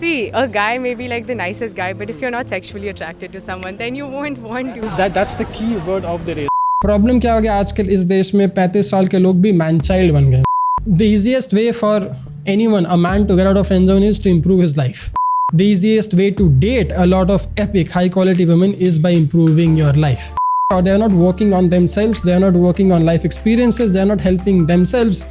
See, a guy may be like the nicest guy, but if you're not sexually attracted to someone, then you won't want to. That's the key word of the day. Problem क्या हो गया आजकल इस देश में 35 साल के लोग भी मैन चाइल्ड बन गए. The easiest way for anyone, a man to get out of friend zone is to improve his life. The easiest way to date a lot of epic high quality women is by improving your life. Or they are not working on themselves, they are not working on life experiences, they are not helping themselves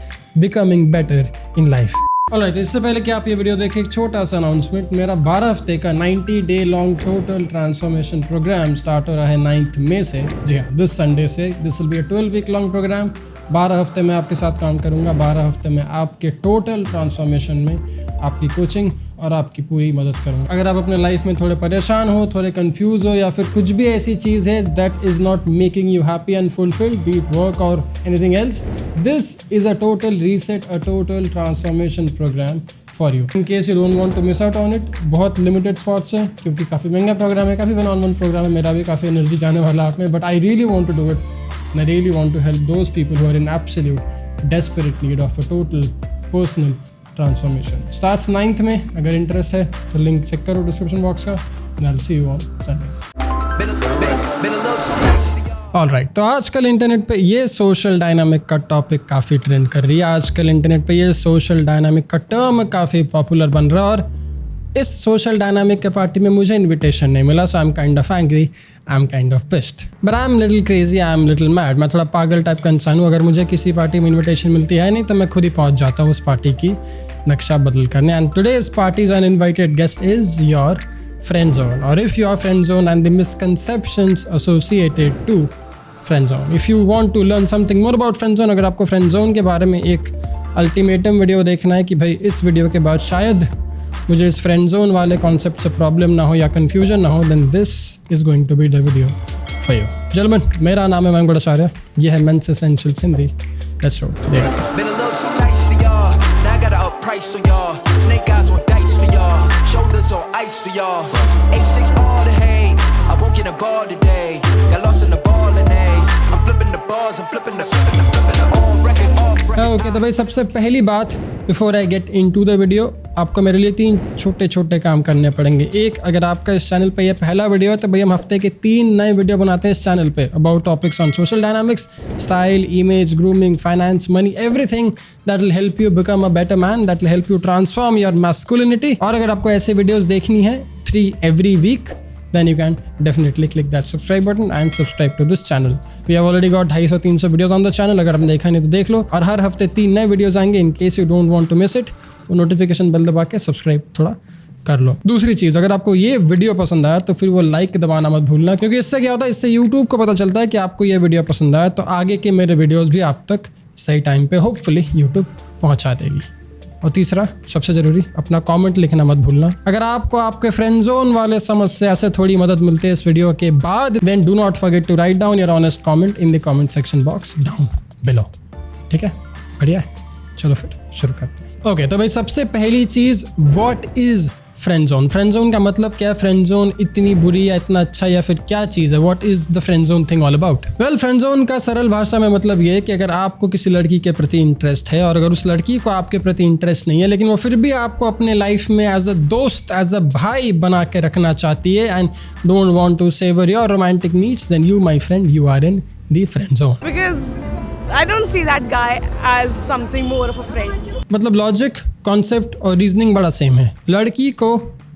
becoming better in life. Alright, इससे पहले कि आप ये video देखें एक छोटा सा announcement. मेरा 12 हफ्ते का 90 day long total transformation program start हो रहा है 9 मई से. जी हाँ, दिस संडे से. This will be a 12 week long program. 12 हफ्ते में आपके साथ काम करूंगा. 12 हफ्ते में आपके टोटल ट्रांसफॉर्मेशन में आपकी कोचिंग और आपकी पूरी मदद करूंगा. अगर आप अपने लाइफ में थोड़े परेशान हो, थोड़े कंफ्यूज हो, या फिर कुछ भी ऐसी चीज़ है that is not making you happy and fulfilled, be it work और anything else, this is a total reset, a total transformation program for you. In case you don't want to miss out on it. बहुत limited spots हैं क्योंकि काफ़ी महंगा programme है, काफ़ी one on one programme है. मेरा भी काफ़ी एनर्जी जाने वाला आप में, but I really want to do it. And I really want to help those people who are in absolute desperate need of a total personal transformation. Starts 9th में. अगर इंटरेस्ट है तो लिंक चेक करो description box का. And I'll see you on Sunday. Alright, तो आजकल internet पे ये सोशल डायनामिक का टॉपिक काफ़ी ट्रेंड कर रही है. आजकल इंटरनेट पे ये सोशल डायनामिक का टर्म काफ़ी पॉपुलर बन रहा है. और इस सोशल डायनामिक के पार्टी में मुझे इनविटेशन नहीं मिला, so I am kind of angry, I am kind of pissed, but I am little crazy, I am little mad. मैं थोड़ा पागल टाइप का इंसान हूँ. अगर मुझे किसी पार्टी में इनविटेशन मिलती है नहीं तो मैं खुद ही पहुँच जाता हूँ उस पार्टी की नक्शा बदल करने. And today's parties uninvited guest is your friend zone. और if your friend zone and the misconceptions associated to friend zone, if you want to learn something more about friend zone, अगर आपको friend zone के बारे में एक ultimatum video देखना है कि भाई इस वीडियो के बाद शायद मुझे इस फ्रेंड जोन वाले कॉन्सेप्ट से प्रॉब्लम ना हो या कन्फ्यूजन ना हो, then this is going to be the video for you. Gentleman, मेरा नाम है मयंक बड़ाचार्य. ये है men's essentials Hindi. Let's roll. Okay, तो भाई सबसे पहली बात, before I get into the video, आपको मेरे लिए 3 छोटे छोटे काम करने पड़ेंगे. एक, अगर आपका इस चैनल पे ये पहला वीडियो है तो भाई हम हफ्ते के 3 नए वीडियो बनाते हैं इस चैनल पे about topics on social dynamics, style, image, grooming, finance, money, everything that will help you become a better man, that will help you transform your masculinity. और अगर आपको ऐसे वीडियोज़ देखनी है 3 every week, then you can definitely click that subscribe button and subscribe to this channel. We have already got 250-300 videos on the channel. अगर आपने देखा नहीं तो देख लो. और हर हफ्ते 3 नए वीडियोस आएंगे. In case you don't want to miss it, वो नोटिफिकेशन बेल दबा के सब्सक्राइब थोड़ा कर लो. दूसरी चीज़, अगर आपको ये वीडियो पसंद आया तो फिर वो लाइक दबाना मत भूलना, क्योंकि इससे क्या होता है, इससे यूट्यूब को पता चलता है कि आपको ये वीडियो पसंद आया, तो आगे के मेरे वीडियोज़ भी आप तक सही टाइम पे होपफुली यूट्यूब पहुँचा देगी. और तीसरा, सबसे ज़रूरी, अपना कमेंट लिखना मत भूलना. अगर आपको आपके फ्रेंड जोन वाले समस्या से थोड़ी मदद मिलती है इस वीडियो के बाद, then do not forget to write down your honest comment in the comment section box down below. ठीक है, बढ़िया है. चलो फिर शुरू करते हैं. ओके, तो भाई सबसे पहली चीज़, what is friend zone. Friend zone का मतलब क्या है? फ्रेंड जोन इतनी बुरी या इतना अच्छा, या फिर क्या चीज़ है? What is the friend zone thing all about? Well, friend zone का सरल भाषा में मतलब ये है कि अगर आपको किसी लड़की के प्रति इंटरेस्ट है और अगर उस लड़की को आपके प्रति इंटरेस्ट नहीं है, लेकिन वो फिर भी आपको अपने लाइफ में एज अ दोस्त, एज अ भाई बना के रखना चाहती है and don't want to savor your romantic needs, then you my friend, you are in the friend zone. Because I don't see that guy as something more of a friend. मतलब logic, concept और reasoning बड़ा same है. लड़की को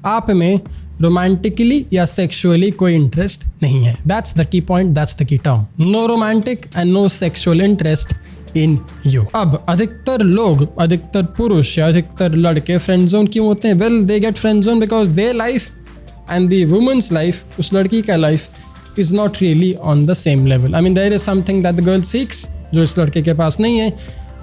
आप में romantically या sexually कोई इंटरेस्ट नहीं है. That's the key point, that's the key term. No romantic and no sexual interest in you. अब अधिकतर लोग, अधिकतर पुरुष या अधिकतर लड़के फ्रेंड जोन क्यों होते हैं? Well, they get friend zone because their life and the women's life, उस लड़की का life is not really on the same level. I mean there is something that the girl seeks जो इस लड़के के पास नहीं है,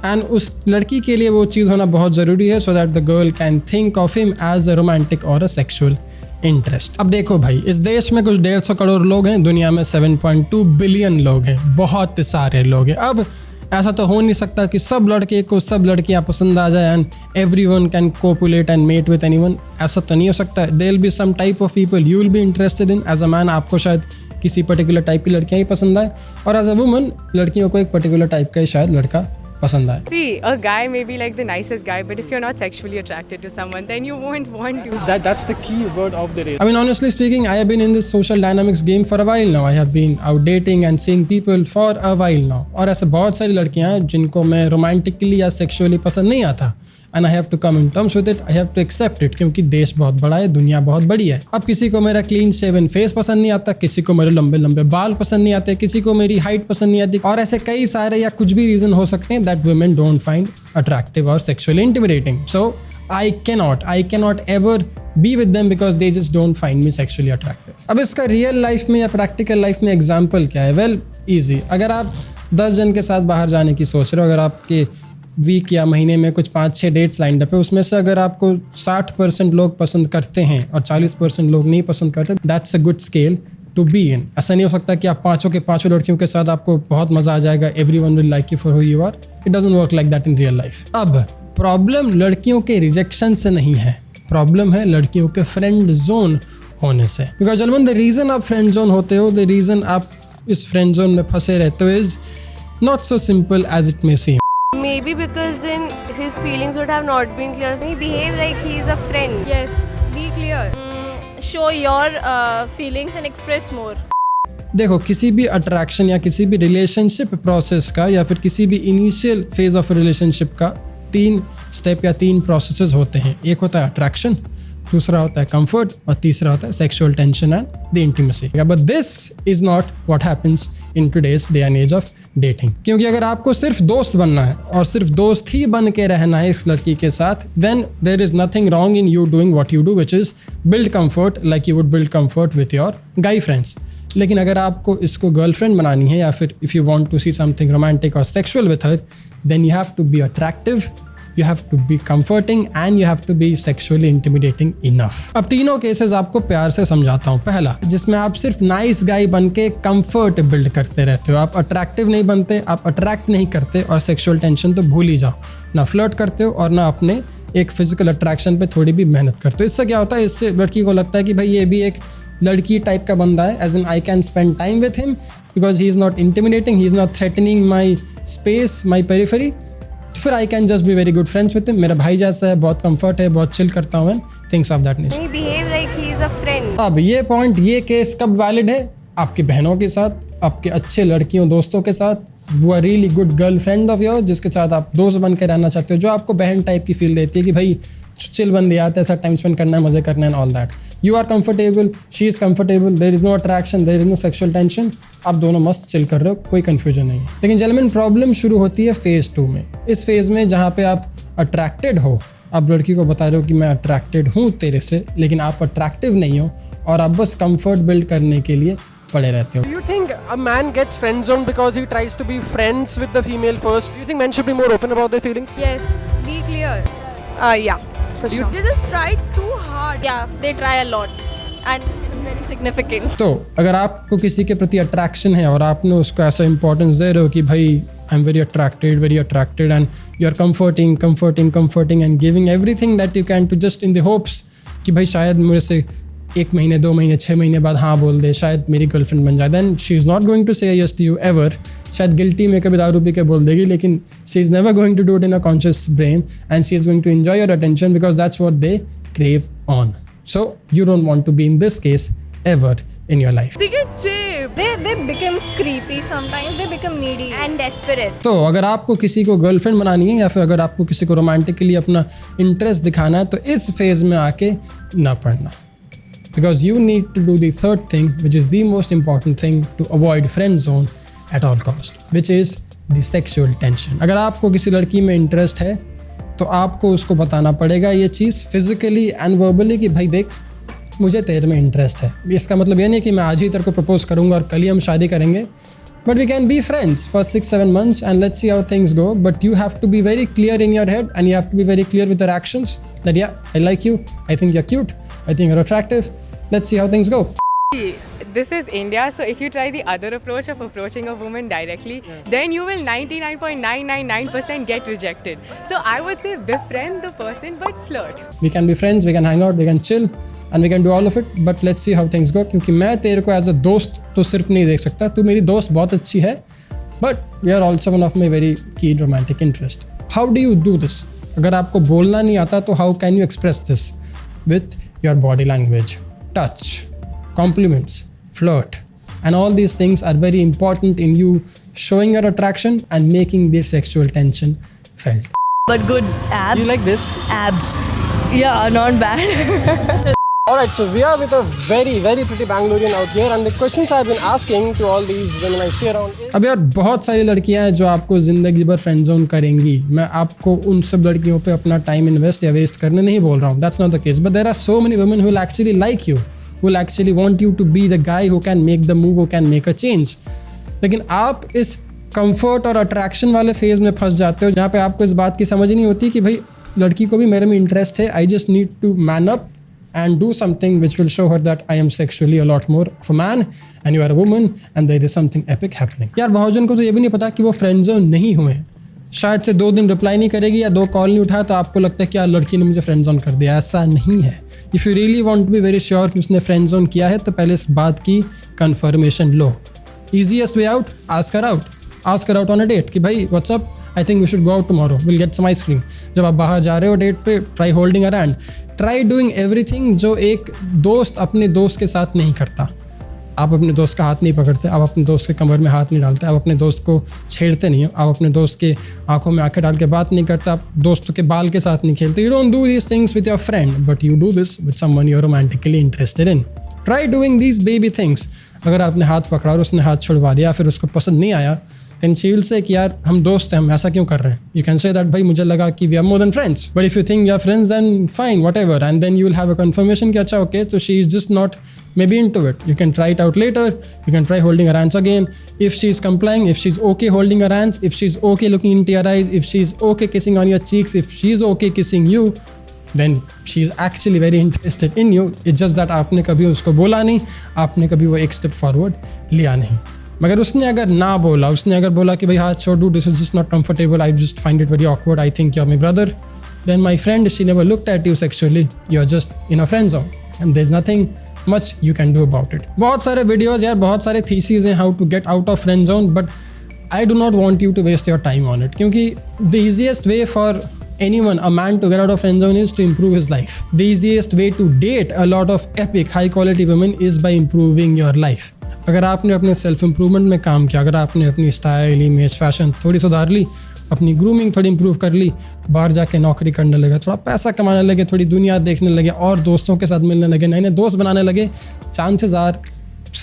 एंड उस लड़की के लिए वो चीज़ होना बहुत ज़रूरी है so that the girl can think of him as a romantic और अ सेक्सुअल इंटरेस्ट. अब देखो भाई, इस देश में कुछ 150 करोड़ लोग हैं, दुनिया में 7.2 बिलियन लोग हैं, बहुत सारे लोग हैं. अब ऐसा तो हो नहीं सकता कि सब लड़के को सब लड़कियां पसंद आ जाए and everyone can copulate and mate with anyone. ऐसा तो नहीं हो सकता. There will be some type of people you will be interested in. As a man आपको शायद किसी पर्टिकुलर टाइप की लड़कियां ही पसंद आए, और एज अ वुमन लड़कियों को एक पर्टिकुलर टाइप का ही शायद लड़का पसंद आए। See, a guy may be like the nicest guy, but if you're not sexually attracted to someone, then you won't want to. That's the key word of the day. I mean, honestly speaking, I have been in this social dynamics game for a while now. I have been out dating and seeing people for a while now. और ऐसे बहुत सारी लड़कियां हैं जिनको मैं romantically या sexually पसंद नहीं आता। And I have to come in terms with it. I have to accept it क्योंकि देश बहुत बड़ा है, दुनिया बहुत बड़ी है। अब किसी को मेरा क्लीन शेवन फेस पसंद नहीं आता, किसी को मेरे लंबे लंबे बाल पसंद नहीं आते, किसी को मेरी हाइट पसंद नहीं आती, और ऐसे कई सारे या कुछ भी रीजन हो सकते हैं that women don't find attractive or sexually intimidating. So I cannot ever be with them because they just don't find me sexually attractive. अब इसका रियल लाइफ में या प्रैक्टिकल लाइफ में एग्जाम्पल क्या है? Well, easy. अगर आप 10 जन के साथ बाहर जाने की सोच रहे हो, अगर आपके वीक या महीने में कुछ 5-6 डेट्स लाइंड अप है, उसमें से अगर आपको 60% लोग पसंद करते हैं और 40% लोग नहीं पसंद करते, that's a good scale to be in. ऐसा नहीं हो सकता कि आप 5 के 5 लड़कियों के साथ आपको बहुत मजा आ जाएगा, everyone will like you for who you are. It doesn't work like that in real life. अब प्रॉब्लम लड़कियों के रिजेक्शन से नहीं है, प्रॉब्लम है लड़कियों के फ्रेंड जोन होने से। बिकॉज जलमन, द रीजन आप फ्रेंड जोन होते हो, द रीजन आप इस फ्रेंड जोन में फंसे रहते हो is not so simple as it may seem. Maybe because then his feelings would have not been clear. He behaved like he is a friend. Yes, be clear. Show your feelings and express more. देखो, किसी भी attraction या किसी भी relationship process का या फिर किसी भी इनिशियल फेज ऑफ रिलेशनशिप का 3 स्टेप या 3 प्रोसेसेस होते हैं। एक होता है अट्रैक्शन, दूसरा होता है कंफर्ट, और तीसरा होता है sexual tension and the intimacy. But this is not what happens in today's day and age of dating. क्योंकि अगर आपको सिर्फ दोस्त बनना है और सिर्फ दोस्त ही बन के रहना है इस लड़की के साथ, then there is nothing wrong in you doing what you do, which is build comfort like you would build comfort with your guy friends. लेकिन अगर आपको इसको गर्लफ्रेंड बनानी है या फिर if you want to see something romantic और sexual with her, then you have to be attractive, you have to be comforting and you have to be sexually intimidating enough. अब तीनों केसेस आपको प्यार से समझाता हूँ। पहला, जिसमें आप सिर्फ नाइस गाय बन के कंफर्ट बिल्ड करते रहते हो, आप अट्रैक्टिव नहीं बनते, आप अट्रैक्ट नहीं करते, और सेक्सुअल टेंशन तो भूल ही जाओ, ना फ्लर्ट करते हो और ना अपने एक फिजिकल अट्रैक्शन पे थोड़ी भी मेहनत करते हो। इससे क्या होता है, इससे लड़की को लगता है कि भाई ये भी एक लड़की टाइप का बंदा है, as in I can spend time with him because he is not intimidating, he is not threatening my space, my periphery, फिर I can just be very good friends with him. मेरा भाई जैसा है, बहुत comfort है, बहुत chill करता हूँ, things of that nature. He behaved like he is a friend. अब ये पॉइंट, ये केस कब वैलिड है? आपकी बहनों के साथ, आपके अच्छे लड़कियों दोस्तों के साथ, वो really good girl friend of your जिसके साथ आप दोस्त बन के रहना चाहते हो, जो आपको बहन टाइप की फील देती है कि भाई चिल बंदी आते हैं, ऐसा टाइम स्पेंड करना है, मजे करना है, all that. You are comfortable, she is comfortable, there is no attraction, there is no sexual tension, आप दोनों मस्त चिल कर रहे हो, कोई कन्फ्यूजन नहीं है। लेकिन जेंटलमैन, प्रॉब्लम शुरू होती है फेज़ 2 में। इस फेज़ में जहाँ पे आप अट्रैक्टेड हो, आप लड़की को बता रहे हो कि मैं अट्रैक्टेड हूँ तेरे से, लेकिन आप अट्रैक्टिव नहीं हो और आप बस कंफर्ट बिल्ड करने के लिए पड़े रहते हो। Do you think a man gets friend zoned because he tries to be friends with the female first? Do you think men should be more open about their feelings? Yes, be clear. Yeah, for sure. They just try too hard. Yeah, they try a lot. And it is very significant. तो अगर आपको किसी के प्रति attraction है और आपने उसको ऐसा इंपॉर्टेंस दे रहे हो कि भाई I am very attracted and you are comforting and giving everything that you can to just in the hopes कि भाई शायद मेरे से 1 महीने 2 महीने 6 महीने बाद हाँ बोल दे, शायद मेरी गर्लफ्रेंड बन जाए, then she is not going to say yes to you ever. शायद गिल्टी में कभी दारू पी के बोल देगी, लेकिन she is never going to do it in a conscious brain and she is going to enjoy your attention because that's what they crave on. So you don't want to be in this case ever in your life. They get cheap. They become creepy sometimes. They become needy And desperate. तो अगर आपको किसी को girlfriend बनानी है या फिर अगर आपको किसी को रोमांटिकली अपना इंटरेस्ट दिखाना है, तो इस फेज में आके ना पढ़ना, because you need to do the third thing, which is the most important thing to avoid friend zone at all cost, which is the sexual tension. अगर आपको किसी लड़की में इंटरेस्ट है तो आपको उसको बताना पड़ेगा ये चीज़ फिजिकली एंड वर्बली कि भाई देख, मुझे तेरे में इंटरेस्ट है। इसका मतलब ये नहीं कि मैं आज ही तेरे को प्रपोज करूंगा और कल ही हम शादी करेंगे, but we can be friends for 6-7 months and let's see how things go, but you have to be very clear in your head and you have to be very clear with your actions that yeah, I like you, I think you're cute, I think you're attractive, let's see how things go. This is India, so if you try the other approach of approaching a woman directly, then you will 99.999% get rejected. So I would say befriend the person but flirt. We can be friends, we can hang out, we can chill and we can do all of it, but let's see how things go. क्योंकि मैं तेरे को as a दोस्त तो सिर्फ नहीं देख सकता, तू मेरी दोस्त बहुत अच्छी है, but we are also one of my very keen romantic interest. How do you do this? अगर आपको बोलना नहीं आता तो how can you express this? With your body language, touch, compliments, flirt, and all these things are very important in you showing your attraction and making their sexual tension felt. But good abs. You like this? Abs. Yeah, not bad. Alright, so we are with a very, very pretty Bangalorean out here, and the questions I've been asking to all these women I see around is... अब यार बहुत सारी लड़कियां हैं जो आपको ज़िंदगी भर फ्रेंड जोन करेंगी. मैं आपको उन सब लड़कियों पे अपना टाइम इन्वेस्ट या वेस्ट करने नहीं बोल रहा हूँ. That's not the case. But there are so many women who will actually like you, who will actually want you to be the guy who can make the move, who can make a change. लेकिन आप इस comfort और attraction वाले phase में फंस जाते हो जहाँ पे आपको इस बात की समझ नहीं होती कि भाई लड़की को भी मेरे में इंटरेस्ट है. I just need to man up and do something which will show her that I am sexually a lot more of a man and you are a woman and there is something epic happening. यार बहुत जन को तो ये भी नहीं पता कि वो फ्रेंड जोन नहीं हुए हैं. शायद से 2 दिन रिप्लाई नहीं करेगी या 2 कॉल नहीं उठाया तो आपको लगता है कि यार लड़की ने मुझे फ्रेंड जोन कर दिया. ऐसा नहीं है. If you really want to be very sure कि उसने फ्रेंड जोन किया है तो पहले इस बात की कंफर्मेशन लो. Easiest way out, ask her out. Ask her out on a date कि भाई what's up, I think we should go out tomorrow, will get some ice cream. जब आप बाहर जा रहे हो डेट पे, try holding a hand. Try doing everything जो एक दोस्त अपने दोस्त के साथ नहीं करता. आप अपने दोस्त का हाथ नहीं पकड़ते, आप अपने दोस्त के कमर में हाथ नहीं डालते, आप अपने दोस्त को छेड़ते नहीं हो, आप अपने दोस्त के आंखों में आंखें डाल के बात नहीं करते, आप दोस्तों के बाल के साथ नहीं खेलते. You don't do these things with your friend but you do this with someone you are romantically interested in. Try doing these baby things. अगर आपने हाथ पकड़ा और उसने हाथ छुड़वा दिया, फिर उसको पसंद नहीं आया, then she will say कि यार हम दोस्त हैं, हम ऐसा क्यों कर रहे हैं. You can say that भाई मुझे लगा कि we are more than friends. But if you think we are friends then fine, whatever. And then you will have a confirmation कि अच्छा okay, so she is just not maybe into it. You can try it out later. You can try holding her hands again. If she is complying, if she is okay holding her hands, if she is okay looking into your eyes, if she is okay kissing on your cheeks, if she is okay kissing you, then she is actually very interested in you. It's just that आपने कभी उसको बोला नहीं, आपने कभी वो एक step forward लिया नहीं. मगर उसने अगर ना बोला, उसने अगर बोला कि भाई हाथ छोड़ दो, this is just not comfortable, I just find it very awkward, I think you are my brother, then my friend she never looked at you sexually, you are just in a friend zone and there is nothing much you can do about it. बहुत सारे videos यार, बहुत सारे thesis हैं how to get out of friend zone, but I do not want you to waste your time on it. क्योंकि the easiest way for anyone, a man to get out of friend zone is to improve his life. The easiest way to date a lot of epic high quality women is by improving your life. अगर आपने अपने self improvement में काम किया, अगर आपने अपनी style, image, fashion थोड़ी सुधार ली, अपनी ग्रूमिंग थोड़ी इंप्रूव कर ली, बाहर जाके नौकरी करने लगे, थोड़ा पैसा कमाने लगे, थोड़ी दुनिया देखने लगे और दोस्तों के साथ मिलने लगे, नए नए दोस्त बनाने लगे, चांसेस आर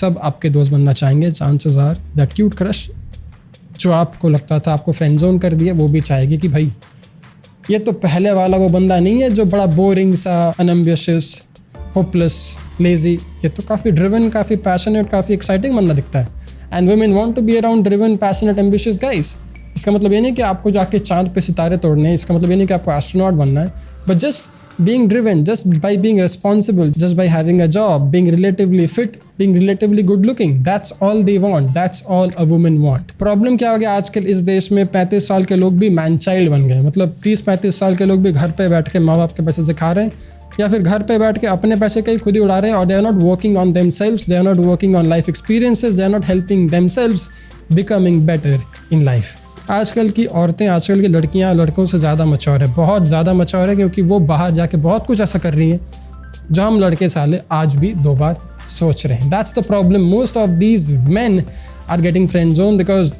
सब आपके दोस्त बनना चाहेंगे. Chances are that cute crush जो आपको लगता था आपको फ्रेंड जोन कर दिया, वो भी चाहेगी कि भाई ये तो पहले वाला वो बंदा नहीं है जो बड़ा बोरिंग सा, अनएम्बिशियस, होपलेस, लेजी. ये तो काफ़ी ड्रिवन, काफ़ी पैशनेट, काफ़ी एक्साइटिंग बंदा दिखता है. And women want to be around driven, passionate, ambitious guys. इसका मतलब ये नहीं कि आपको जाके चांद पे सितारे तोड़ने हैं, इसका मतलब ये नहीं कि आपको एस्ट्रोनॉट बनना है, but just being driven, just by being responsible, just by having a job, being relatively fit, being relatively good looking, that's all they want, that's all a woman want. Problem क्या हो गया आजकल इस देश में, 35 साल के लोग भी मैन चाइल्ड बन गए. मतलब 30-35 साल के लोग भी घर पे बैठ के माँ बाप के पैसे से खा रहे हैं या फिर घर पे बैठ के अपने पैसे कहीं खुद ही उड़ा रहे हैं. और they are not working on themselves, they are not working on life experiences, they are not helping themselves becoming better in life. आजकल की औरतें, आजकल की लड़कियां लड़कों से ज़्यादा मैच्योर है, बहुत ज़्यादा मैच्योर है, क्योंकि वो बाहर जाके बहुत कुछ ऐसा कर रही हैं जो हम लड़के साले आज भी 2 बार सोच रहे हैं. That's the problem. Most of these men are getting friend zone because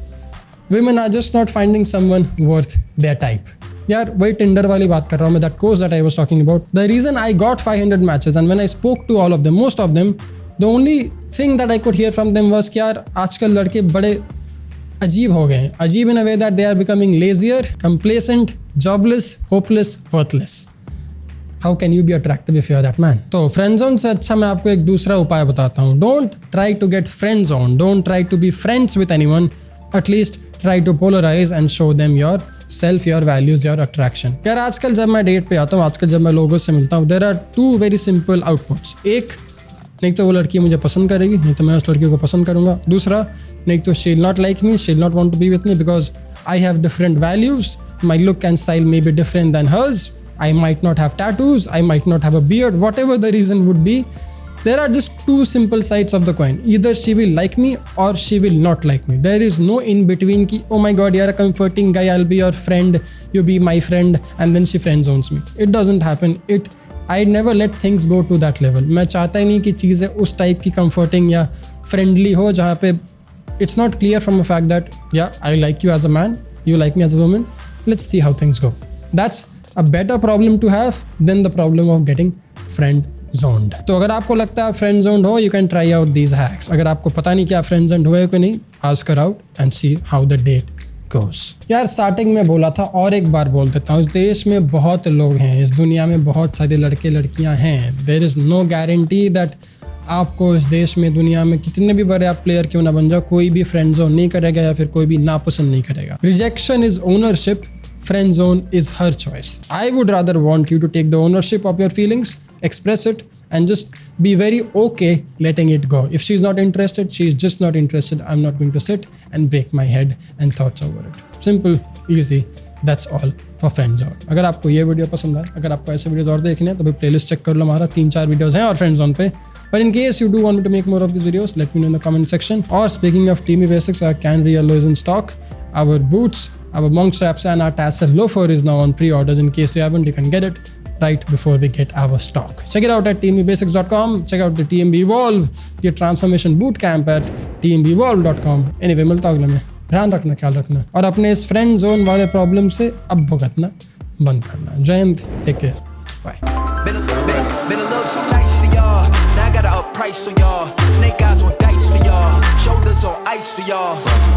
women are just not finding someone worth their type. यार वही टिंडर वाली बात कर रहा हूँ मैं, that course that I was talking about. The reason I got 500 matches and when I spoke to all of them, most of them, the only thing that I could hear from them was कि यार आजकल लड़के बड़े अजीब हो गए हैं. अजीब in a way that they are becoming lazier, complacent, jobless, hopeless, worthless. How can you be attractive if you are that man? तो फ्रेंड जोन से अच्छा मैं आपको एक दूसरा उपाय बताता हूँ. Don't try to get friend zone, don't try to be friends with anyone, at least try to polarize and show them yourself, your values, your attraction. यार आजकल जब मैं डेट पे आता हूँ, आजकल जब मैं लोगों से मिलता हूँ, there are 2 very simple outputs. एक, नहीं तो वो लड़की मुझे पसंद करेगी, नहीं तो मैं उस लड़की को पसंद करूँगा. दूसरा, नहीं तो she will not like me, she will not want to be with me because I have different values, my look and style may be different than hers, I might not have tattoos, I might not have a beard, whatever the reason would be, There are just two simple sides of the coin. Either she will like me or she will not like me. There is no in between ki, oh my god, you're a comforting guy, I'll be your friend, you be my friend, and then she friend zones me. It doesn't happen. I never let things go to that level. मैं चाहता ही नहीं कि चीज़ें उस type की comforting या friendly हो जहाँ पे it's not clear from the fact that yeah, I like you as a man, you like me as a woman, let's see how things go. That's a better problem to have than the problem of getting friend zoned. तो अगर आपको लगता है friend zoned हो, you can try out these hacks. अगर आपको पता नहीं क्या friend zoned हुए कि नहीं, ask her out and see how the date goes. यार स्टार्टिंग में बोला था और एक बार बोल देता हूँ, इस देश में बहुत लोग हैं, इस दुनिया में बहुत सारे लड़के लड़कियाँ हैं. There is no guarantee that आपको इस देश में दुनिया में कितने भी बड़े आप प्लेयर क्यों ना बन जाओ, कोई भी फ्रेंड जोन नहीं करेगा या फिर कोई भी नापसंद नहीं करेगा. Rejection is ownership, friend zone is her choice. I would rather want you to take the ownership of your feelings, express it, and just be very okay letting it go. If she's not interested, she's just not interested. I'm not going to sit and break my head and thoughts over it. Simple, easy, that's all for friend zone. अगर आपको ये video पसंद आए, अगर आपको ऐसे videos और देखने हैं तो भाई प्लेलिस्ट चेक कर लो, हमारा 3-4 वीडियोस हैं और फ्रेंड जोन पे. But in case you do want me to make more of these videos, let me know in the comment section. Or speaking of TME Basics, our Canry Yellow is in stock. Our boots, our monk straps and our tassel loafer is now on pre-orders. In case you haven't, you can get it right before we get our stock. Check it out at tmbasics.com. Check out the TMB Evolve, your transformation boot camp at tmbevolve.com. Anyway, मिलता हूं अगले में. ध्यान रखना, ख्याल रखना और अपने इस फ्रेंड जोन वाले प्रॉब्लम से अब भुगतना बंद करना. जय Hind, take care, bye. Been a little too nice for y'all. Now I gotta up price for y'all. Snake eyes on dice for y'all. Shoulders on ice for y'all.